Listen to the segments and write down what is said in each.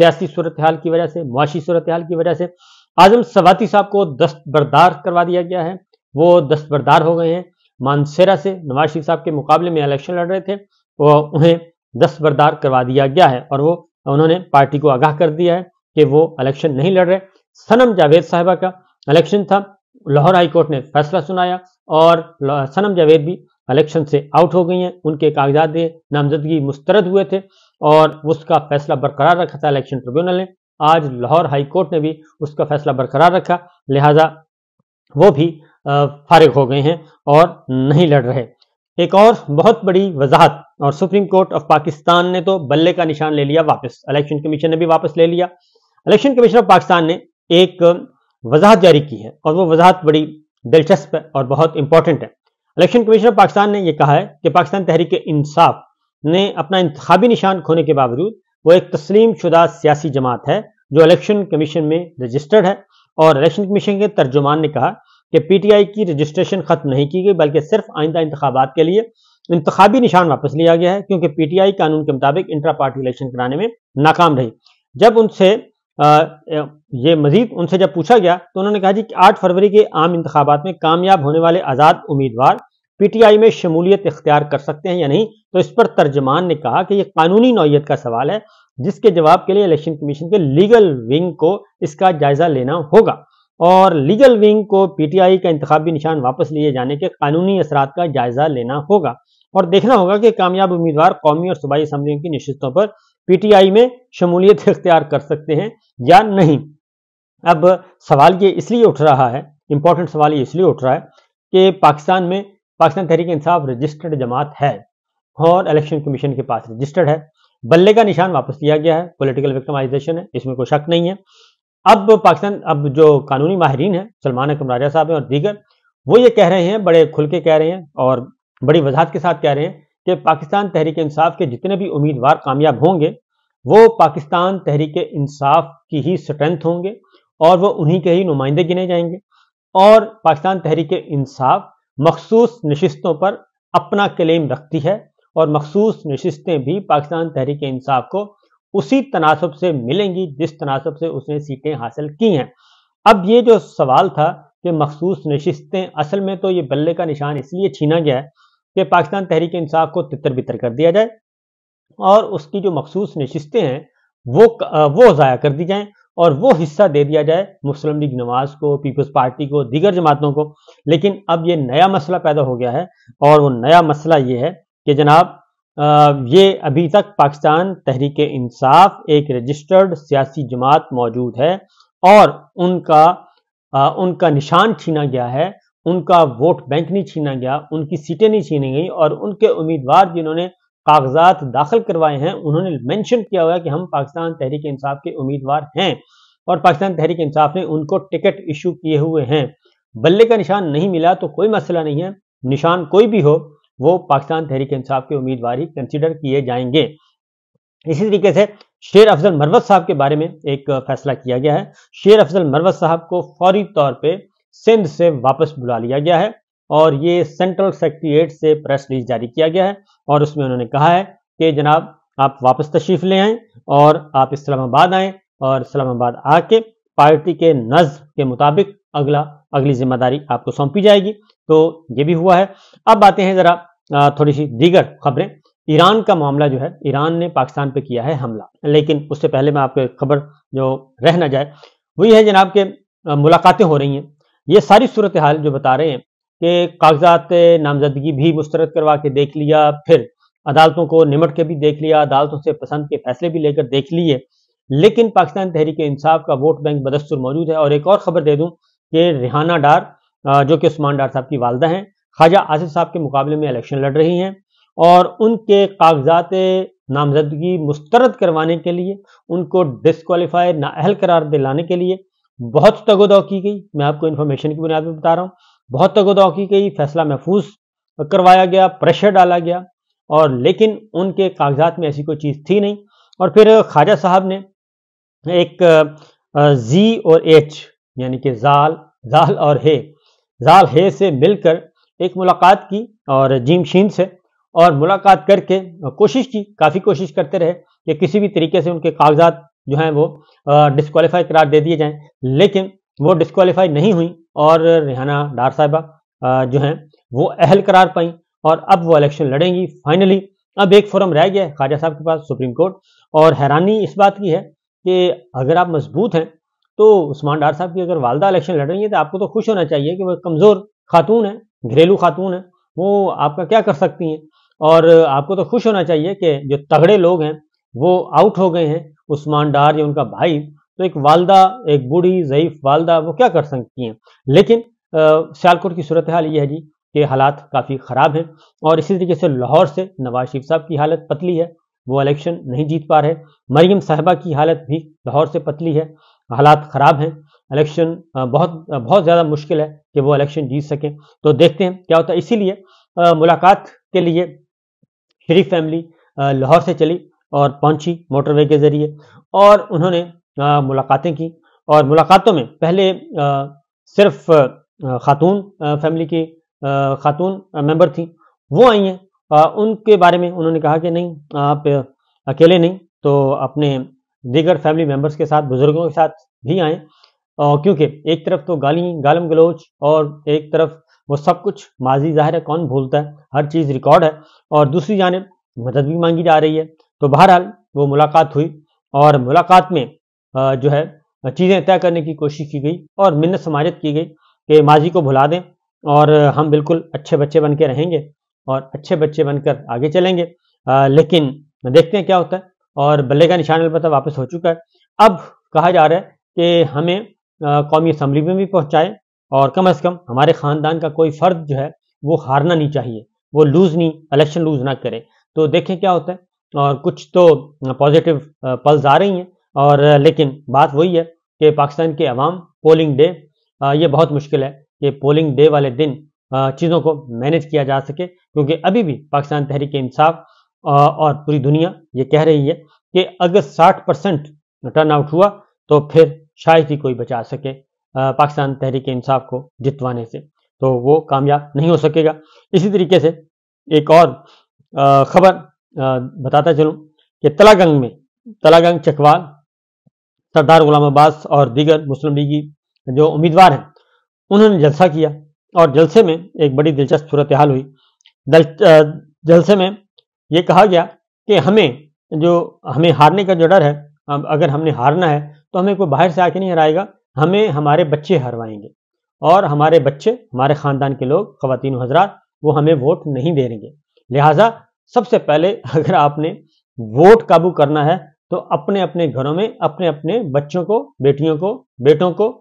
سیاسی صورتحال کی وجہ سے، معاشی صورتحال کی وجہ سے اعظم سواتی صاحب کو دستبردار کروا دیا گیا ہے. وہ دستبردار ہو گئے ہیں. مانسیرا سے نواز شریف صاحب کے مقابلے میں الیکشن لڑ رہے تھے، وہ انہیں دستبردار کروا دیا گیا ہے اور انہوں نے پارٹی کو آگاہ کر دیا ہے کہ وہ الیکشن نہیں لڑ رہے. صنم جاوید صاحبہ کا الیکشن تھا، لاہور ہائی کورٹ نے فیصلہ سنایا اور صنم جاوید بھی الیکشن سے آؤٹ ہو گئی ہیں. ان کے کاغذات نامزدگی مسترد ہوئے تھے اور اس کا فیصلہ برقرار رکھا تھا الیکشن ٹریبیونل نے. آج لاہور ہائی کورٹ نے بھی اس کا فیصلہ برقرار رکھا، لہٰذا وہ بھی فارغ ہو گئے ہیں اور نہیں لڑ رہے. ایک اور بہت بڑی وضاحت، اور سپریم کورٹ آف پاکستان نے تو بلے کا نشان لے لیا واپس، الیکشن کمیشن نے بھی واپس لے لیا. الیکشن کمیشن آف پاکستان نے ایک وضاحت جاری کی ہے اور وہ وضاحت بڑی دلچسپ ہے اور بہت امپورٹنٹ ہے. الیکشن کمیشن آف پاکستان نے یہ کہا ہے کہ پاکستان تحریک انصاف نے اپنا انتخابی نشان کھونے کے باوجود وہ ایک تسلیم شدہ سیاسی جماعت ہے جو الیکشن کمیشن میں رجسٹرڈ ہے. اور الیکشن کمیشن کے ترجمان نے کہا کہ پی ٹی آئی کی رجسٹریشن ختم نہیں کی گئی بلکہ صرف آئندہ انتخابات کے لیے انتخابی نشان واپس لیا گیا ہے، کیونکہ پی ٹی آئی قانون کے مطابق انٹرا پارٹی الیکشن کرانے میں ناکام رہی. جب ان سے جب پوچھا گیا تو انہوں نے کہا جی کہ 8 فروری کے عام انتخابات میں کامیاب ہونے والے آزاد امیدوار پی ٹی آئی میں شمولیت اختیار کر سکتے ہیں یا نہیں. تو اس پر ترجمان نے کہا کہ یہ قانونی نوعیت کا سوال ہے جس کے جواب کے لیے الیکشن کمیشن کے لیگل ونگ کو اس کا جائزہ لینا ہوگا اور لیگل ونگ کو پی ٹی آئی کا انتخابی نشان واپس لیے جانے کے قانونی اثرات کا جائزہ لینا ہوگا اور دیکھنا ہوگا کہ کامیاب امیدوار قومی اور صوبائی اسمبلیوں کی نشستوں پر پی ٹی آئی میں شمولیت اختیار کر سکتے ہیں یا نہیں. اب سوال یہ اس لیے اٹھ رہا ہے، امپورٹنٹ سوال یہ اس لیے اٹھ رہا ہے کہ پاکستان تحریک انصاف رجسٹرڈ جماعت ہے اور الیکشن کمیشن کے پاس رجسٹرڈ ہے. بلے کا نشان واپس لیا گیا ہے، پولیٹیکل وکٹمائزیشن ہے، اس میں کوئی شک نہیں ہے. اب جو قانونی ماہرین ہیں، سلمان اکرم راجہ صاحب ہیں اور دیگر، وہ یہ کہہ رہے ہیں، بڑے کھل کے کہہ رہے ہیں اور بڑی وضاحت کے ساتھ کہہ رہے ہیں کہ پاکستان تحریک انصاف کے جتنے بھی امیدوار کامیاب ہوں گے وہ پاکستان تحریک انصاف کی ہی سٹرینتھ ہوں گے اور وہ انہی کے ہی نمائندے گنے جائیں گے. اور پاکستان تحریک انصاف مخصوص نشستوں پر اپنا کلیم رکھتی ہے اور مخصوص نشستیں بھی پاکستان تحریک انصاف کو اسی تناسب سے ملیں گی جس تناسب سے اس نے سیٹیں حاصل کی ہیں. اب یہ جو سوال تھا کہ مخصوص نشستیں، اصل میں تو یہ بلے کا نشان اس لیے چھینا گیا ہے کہ پاکستان تحریک انصاف کو تتر بتر کر دیا جائے اور اس کی جو مخصوص نشستیں ہیں وہ ضائع کر دی جائیں اور وہ حصہ دے دیا جائے مسلم لیگ نواز کو، پیپلز پارٹی کو، دیگر جماعتوں کو. لیکن اب یہ نیا مسئلہ پیدا ہو گیا ہے اور وہ نیا مسئلہ یہ ہے کہ جناب یہ ابھی تک پاکستان تحریک انصاف ایک رجسٹرڈ سیاسی جماعت موجود ہے اور ان کا نشان چھینا گیا ہے، ان کا ووٹ بینک نہیں چھینا گیا، ان کی سیٹیں نہیں چھینی گئی اور ان کے امیدوار جنہوں نے کاغذات داخل کروائے ہیں انہوں نے مینشن کیا ہوا کہ ہم پاکستان تحریک انصاف کے امیدوار ہیں اور پاکستان تحریک انصاف نے ان کو ٹکٹ ایشو کیے ہوئے ہیں. بلے کا نشان نہیں ملا تو کوئی مسئلہ نہیں ہے، نشان کوئی بھی ہو وہ پاکستان تحریک انصاف کے امیدوار ہی کنسیڈر کیے جائیں گے. اسی طریقے سے شیر افضل مروت صاحب کے بارے میں ایک فیصلہ کیا گیا ہے. شیر افضل مروت صاحب کو فوری طور پہ سندھ سے واپس بلا لیا گیا ہے اور یہ سینٹرل سیکریٹریٹ سے پریس ریلیز جاری کیا گیا ہے اور اس میں انہوں نے کہا ہے کہ جناب آپ واپس تشریف لے آئیں اور آپ اسلام آباد آئیں اور اسلام آباد آ کے پارٹی کے نظم کے مطابق اگلی ذمہ داری آپ کو سونپی جائے گی. تو یہ بھی ہوا ہے. اب آتے ہیں ذرا تھوڑی سی دیگر خبریں. ایران کا معاملہ جو ہے، ایران نے پاکستان پہ کیا ہے حملہ، لیکن اس سے پہلے میں آپ کو ایک خبر جو رہ نہ جائے وہ یہ ہے جناب کہ ملاقاتیں ہو رہی ہیں. یہ ساری صورتحال جو بتا رہے ہیں کہ کاغذات نامزدگی بھی مسترد کروا کے دیکھ لیا، پھر عدالتوں کو نمٹ کے بھی دیکھ لیا، عدالتوں سے پسند کے فیصلے بھی لے کر دیکھ لیے، لیکن پاکستان تحریک انصاف کا ووٹ بینک بدستور موجود ہے. اور ایک اور خبر دے دوں کہ ریحانہ ڈار جو کہ عثمان ڈار صاحب کی والدہ ہیں، خواجہ آصف صاحب کے مقابلے میں الیکشن لڑ رہی ہیں اور ان کے کاغذات نامزدگی مسترد کروانے کے لیے، ان کو ڈسکوالیفائی نااہل قرار دلانے کے لیے بہت تگ و دو کی گئی. میں آپ کو انفارمیشن کی بنیاد پہ بتا رہا ہوں، بہت تگ و دو کی گئی، فیصلہ محفوظ کروایا گیا، پریشر ڈالا گیا اور لیکن ان کے کاغذات میں ایسی کوئی چیز تھی نہیں. اور پھر خواجہ صاحب نے ایک زی اور ایچ یعنی کہ زال اور ہے سے مل کر ایک ملاقات کی اور جیم شین سے، اور ملاقات کر کے کوشش کی، کافی کوشش کرتے رہے کہ کسی بھی طریقے سے ان کے کاغذات جو ہیں وہ ڈسکوالیفائی قرار دے دیے جائیں، لیکن وہ ڈسکوالیفائی نہیں ہوئی اور ریحانہ ڈار صاحبہ جو ہیں وہ اہل قرار پائیں اور اب وہ الیکشن لڑیں گی فائنلی۔ اب ایک فورم رہ گیا ہے خواجہ صاحب کے پاس، سپریم کورٹ، اور حیرانی اس بات کی ہے کہ اگر آپ مضبوط ہیں تو عثمان ڈار صاحب کی اگر والدہ الیکشن لڑ رہی ہیں تو آپ کو تو خوش ہونا چاہیے کہ وہ کمزور خاتون ہیں، گھریلو خاتون ہیں، وہ آپ کا کیا کر سکتی ہیں، اور آپ کو تو خوش ہونا چاہیے کہ جو تگڑے لوگ ہیں وہ آؤٹ ہو گئے ہیں، عثمان ڈار یا ان کا بھائی، تو ایک والدہ، ایک بوڑھی ضعیف والدہ وہ کیا کر سکتی ہیں۔ لیکن سیالکوٹ کی صورتحال یہ ہے جی کہ حالات کافی خراب ہیں، اور اسی طریقے سے لاہور سے نواز شریف صاحب کی حالت پتلی ہے، وہ الیکشن نہیں جیت پا رہے، مریم صاحبہ کی حالت بھی لاہور سے پتلی ہے، حالات خراب ہیں، الیکشن بہت زیادہ مشکل ہے کہ وہ الیکشن جیت سکیں۔ تو دیکھتے ہیں کیا ہوتا ہے۔ اسی لیے ملاقات کے لیے شریف فیملی لاہور سے چلی اور پہنچی موٹر وے کے ذریعے، اور انہوں نے ملاقاتیں کی، اور ملاقاتوں میں پہلے صرف خاتون فیملی کی خاتون ممبر تھیں وہ آئی ہیں، ان کے بارے میں انہوں نے کہا کہ نہیں آپ اکیلے نہیں تو اپنے دیگر فیملی ممبرس کے ساتھ، بزرگوں کے ساتھ بھی آئیں، کیونکہ ایک طرف تو گالم گلوچ اور ایک طرف وہ سب کچھ ماضی ظاہر ہے، کون بھولتا ہے، ہر چیز ریکارڈ ہے، اور دوسری جانب مدد بھی مانگی جا رہی ہے۔ تو بہرحال وہ ملاقات ہوئی، اور ملاقات میں جو ہے چیزیں طے کرنے کی کوشش کی گئی اور منت سماجت کی گئی کہ ماضی کو بھلا دیں اور ہم بالکل اچھے بچے بن کے رہیں گے اور اچھے بچے بن کر آگے چلیں گے، لیکن دیکھتے ہیں کیا ہوتا ہے، اور بلے کا نشان البتہ واپس ہو چکا ہے۔ اب کہا جا رہا ہے کہ ہمیں قومی اسمبلی میں بھی پہنچائے، اور کم از کم ہمارے خاندان کا کوئی فرد جو ہے وہ ہارنا نہیں چاہیے، وہ الیکشن لوز نہ کرے۔ تو دیکھیں کیا ہوتا ہے، اور کچھ تو پازیٹیو پلز آ رہی ہیں، اور لیکن بات وہی ہے کہ پاکستان کے عوام پولنگ ڈے یہ بہت مشکل ہے کہ پولنگ ڈے والے دن چیزوں کو مینج کیا جا سکے، کیونکہ ابھی بھی پاکستان تحریک انصاف اور پوری دنیا یہ کہہ رہی ہے کہ اگر 60% ٹرن آؤٹ ہوا تو پھر شاید ہی کوئی بچا سکے پاکستان تحریک انصاف کو جتوانے سے، تو وہ کامیاب نہیں ہو سکے گا۔ اسی طریقے سے ایک اور خبر بتاتا چلوں کہ تلہ گنگ چکوال، سردار غلام عباس اور دیگر مسلم لیگی جو امیدوار ہیں انہوں نے جلسہ کیا، اور جلسے میں ایک بڑی دلچسپ صورتحال ہوئی۔ جلسے میں یہ کہا گیا کہ ہمیں ہارنے کا جو ڈر ہے، اگر ہم نے ہارنا ہے تو ہمیں کوئی باہر سے آ کے نہیں ہرائے گا، ہمیں ہمارے بچے ہروائیں گے، اور ہمارے بچے، ہمارے خاندان کے لوگ، خواتین و حضرات، وہ ہمیں ووٹ نہیں دیں گے۔ لہٰذا سب سے پہلے اگر آپ نے ووٹ قابو کرنا ہے تو اپنے اپنے گھروں میں اپنے اپنے بچوں کو، بیٹیوں کو، بیٹوں کو،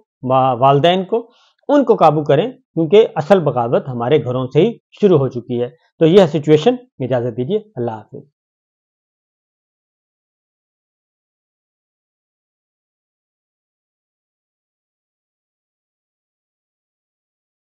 والدین کو، ان کو قابو کریں، کیونکہ اصل بغاوت ہمارے گھروں سے ہی شروع ہو چکی ہے۔ تو یہ سچویشن، اجازت دیجیے، اللہ حافظ۔